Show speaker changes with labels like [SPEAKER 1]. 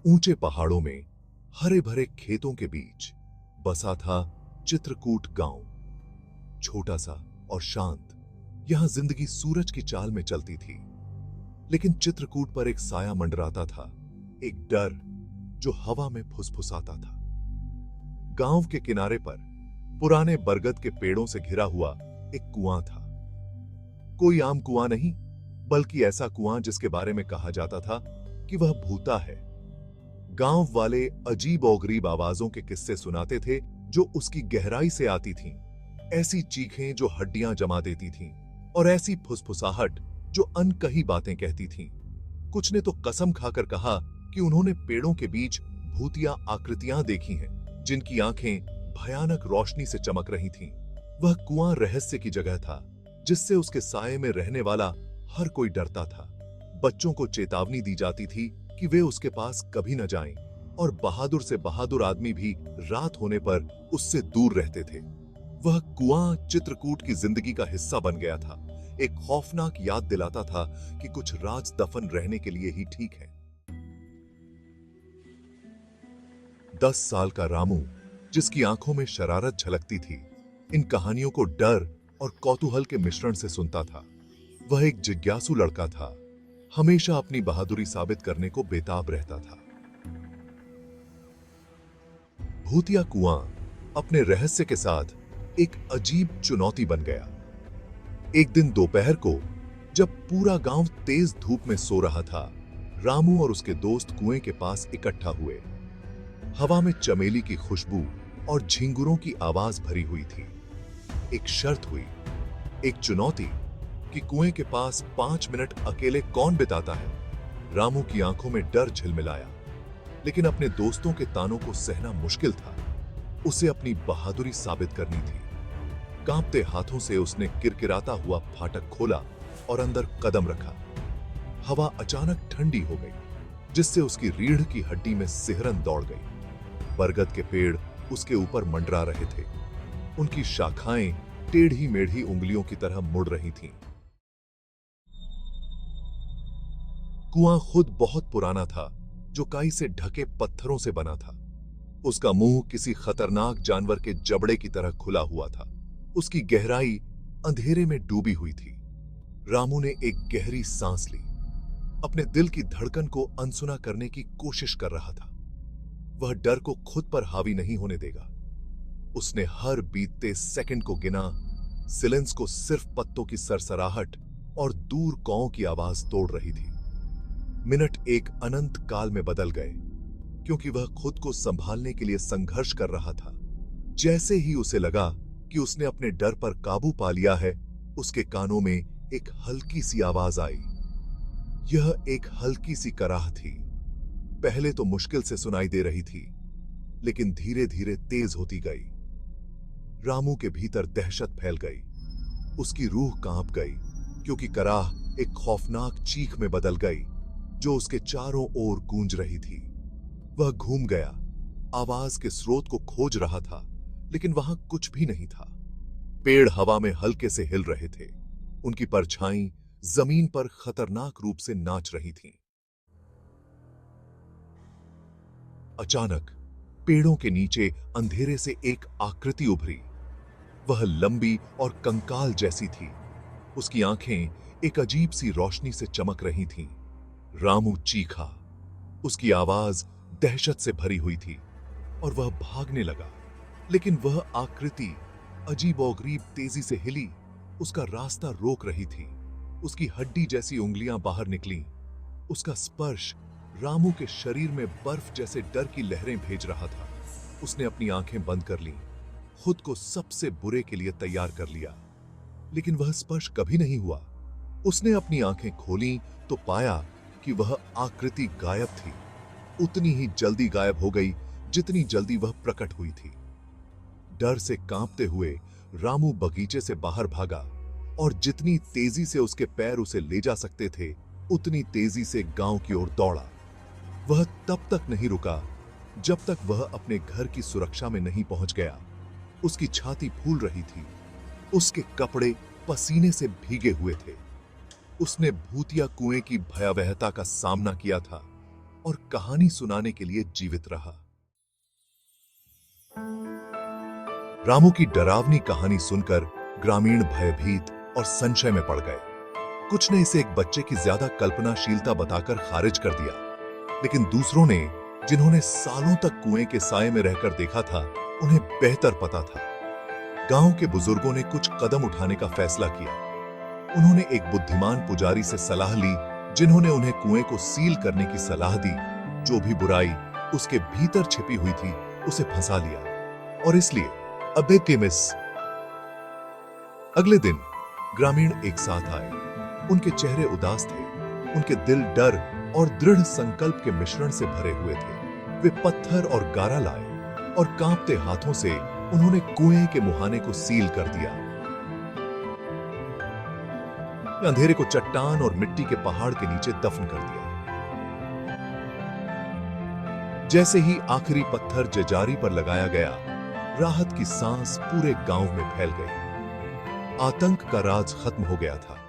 [SPEAKER 1] ऊंचे पहाड़ों में हरे भरे खेतों के बीच बसा था चित्रकूट गांव। छोटा सा और शांत, यहां जिंदगी सूरज की चाल में चलती थी। लेकिन चित्रकूट पर एक साया मंडराता था, एक डर जो हवा में फुसफुसाता था। गांव के किनारे पर पुराने बरगद के पेड़ों से घिरा हुआ एक कुआं था। कोई आम कुआं नहीं, बल्कि ऐसा कुआं जिसके बारे में कहा जाता था कि वह भूता है। गांव वाले अजीब और गरीब आवाजों के किस्से सुनाते थे जो उसकी गहराई से आती थीं। ऐसी चीखें जो हड्डियां जमा देती थीं और ऐसी फुसफुसाहट जो अनकही बातें कहती थीं। कुछ ने तो कसम खाकर कहा कि उन्होंने पेड़ों के बीच भूतिया आकृतियां देखी हैं, जिनकी आंखें भयानक रोशनी से चमक रही थीं। वह कुआं रहस्य की जगह था, जिससे उसके साये में रहने वाला हर कोई डरता था। बच्चों को चेतावनी दी जाती थी कि वे उसके पास कभी न जाएं, और बहादुर से बहादुर आदमी भी रात होने पर उससे दूर रहते थे। वह कुआं चित्रकूट की जिंदगी का हिस्सा बन गया था, एक खौफनाक याद दिलाता था कि कुछ राज दफन रहने के लिए ही ठीक है। 10 साल का रामू, जिसकी आंखों में शरारत झलकती थी, इन कहानियों को डर और कौतूहल के मिश्रण से सुनता था। वह एक जिज्ञासु लड़का था, हमेशा अपनी बहादुरी साबित करने को बेताब रहता था। भूतिया कुआं अपने रहस्य के साथ एक अजीब चुनौती बन गया। एक दिन दोपहर को, जब पूरा गांव तेज धूप में सो रहा था, रामू और उसके दोस्त कुएं के पास इकट्ठा हुए। हवा में चमेली की खुशबू और झिंगुरों की आवाज भरी हुई थी। एक शर्त हुई, एक चुनौती कि कुएं के पास 5 मिनट अकेले कौन बिताता है। रामू की आंखों में डर झिलमिलाया, लेकिन अपने दोस्तों के तानों को सहना मुश्किल था। उसे अपनी बहादुरी साबित करनी थी। कांपते हाथों से उसने किरकिराता हुआ फाटक खोला और अंदर कदम रखा। हवा अचानक ठंडी हो गई, जिससे उसकी रीढ़ की हड्डी में सिहरन दौड़ गई। बरगद के पेड़ उसके ऊपर मंडरा रहे थे, उनकी शाखाएं टेढ़ी मेढ़ी उंगलियों की तरह मुड़ रही थीं। कुआं खुद बहुत पुराना था, जो काई से ढके पत्थरों से बना था। उसका मुंह किसी खतरनाक जानवर के जबड़े की तरह खुला हुआ था। उसकी गहराई अंधेरे में डूबी हुई थी। रामू ने एक गहरी सांस ली, अपने दिल की धड़कन को अनसुना करने की कोशिश कर रहा था। वह डर को खुद पर हावी नहीं होने देगा। उसने हर बीतते सेकंड को गिना। सिलेंस को सिर्फ पत्तों की सरसराहट और दूर कौओं की आवाज तोड़ रही थी। मिनट एक अनंत काल में बदल गए, क्योंकि वह खुद को संभालने के लिए संघर्ष कर रहा था। जैसे ही उसे लगा कि उसने अपने डर पर काबू पा लिया है, उसके कानों में एक हल्की सी आवाज आई। यह एक हल्की सी कराह थी। पहले तो मुश्किल से सुनाई दे रही थी, लेकिन धीरे धीरे तेज होती गई। रामू के भीतर दहशत फैल गई। उसकी रूह कांप गई, क्योंकि कराह एक खौफनाक चीख में बदल गई, जो उसके चारों ओर गूंज रही थी। वह घूम गया, आवाज के स्रोत को खोज रहा था, लेकिन वहां कुछ भी नहीं था। पेड़ हवा में हल्के से हिल रहे थे, उनकी परछाई जमीन पर खतरनाक रूप से नाच रही थीं। अचानक पेड़ों के नीचे अंधेरे से एक आकृति उभरी। वह लंबी और कंकाल जैसी थी। उसकी आंखें एक अजीब सी रोशनी से चमक रही थीं। रामू चीखा। उसकी आवाज दहशत से भरी हुई थी और वह भागने लगा, लेकिन वह आकृति अजीबोगरीब तेजी से हिली, उसका रास्ता रोक रही थी। उसकी हड्डी जैसी उंगलियां बाहर निकलीं। उसका स्पर्श रामू के शरीर में बर्फ जैसे डर की लहरें भेज रहा था। उसने अपनी आंखें बंद कर लीं, खुद को सबसे बुरे के लिए तैयार कर लिया, लेकिन वह स्पर्श कभी नहीं हुआ। उसने अपनी आंखें खोलीं तो पाया कि वह आकृति गायब थी। उतनी ही जल्दी गायब हो गई जितनी जल्दी वह प्रकट हुई थी। डर से कांपते हुए रामू बगीचे से बाहर भागा, और जितनी तेजी से उसके पैर उसे ले जा सकते थे, उतनी तेजी से गांव की ओर दौड़ा। वह तब तक नहीं रुका जब तक वह अपने घर की सुरक्षा में नहीं पहुंच गया। उसकी छाती फूल रही थी, उसके कपड़े पसीने से भीगे हुए थे। उसने भूतिया कुएं की भयावहता का सामना किया था, और कहानी सुनाने के लिए जीवित रहा। रामू की डरावनी कहानी सुनकर ग्रामीण भयभीत और संशय में पड़ गए। कुछ ने इसे एक बच्चे की ज्यादा कल्पनाशीलता बताकर खारिज कर दिया, लेकिन दूसरों ने, जिन्होंने सालों तक कुएं के साए में रहकर देखा था, उन्हें बेहतर पता था। गांव के बुजुर्गों ने कुछ कदम उठाने का फैसला किया। उन्होंने एक बुद्धिमान पुजारी से सलाह ली, जिन्होंने उन्हें कुएं को सील करने की सलाह दी। जो भी बुराई उसके भीतर छिपी हुई थी, उसे फंसा लिया। और इसलिए अबेटिमिस। अगले दिन ग्रामीण एक साथ आए। उनके चेहरे उदास थे, उनके दिल डर और दृढ़ संकल्प के मिश्रण से भरे हुए थे। वे पत्थर और गारा लाए और कांपते हाथों से उन्होंने कुएं के मुहाने को सील कर दिया। अंधेरे को चट्टान और मिट्टी के पहाड़ के नीचे दफन कर दिया। जैसे ही आखिरी पत्थर जेजारी पर लगाया गया, राहत की सांस पूरे गांव में फैल गई। आतंक का राज खत्म हो गया था।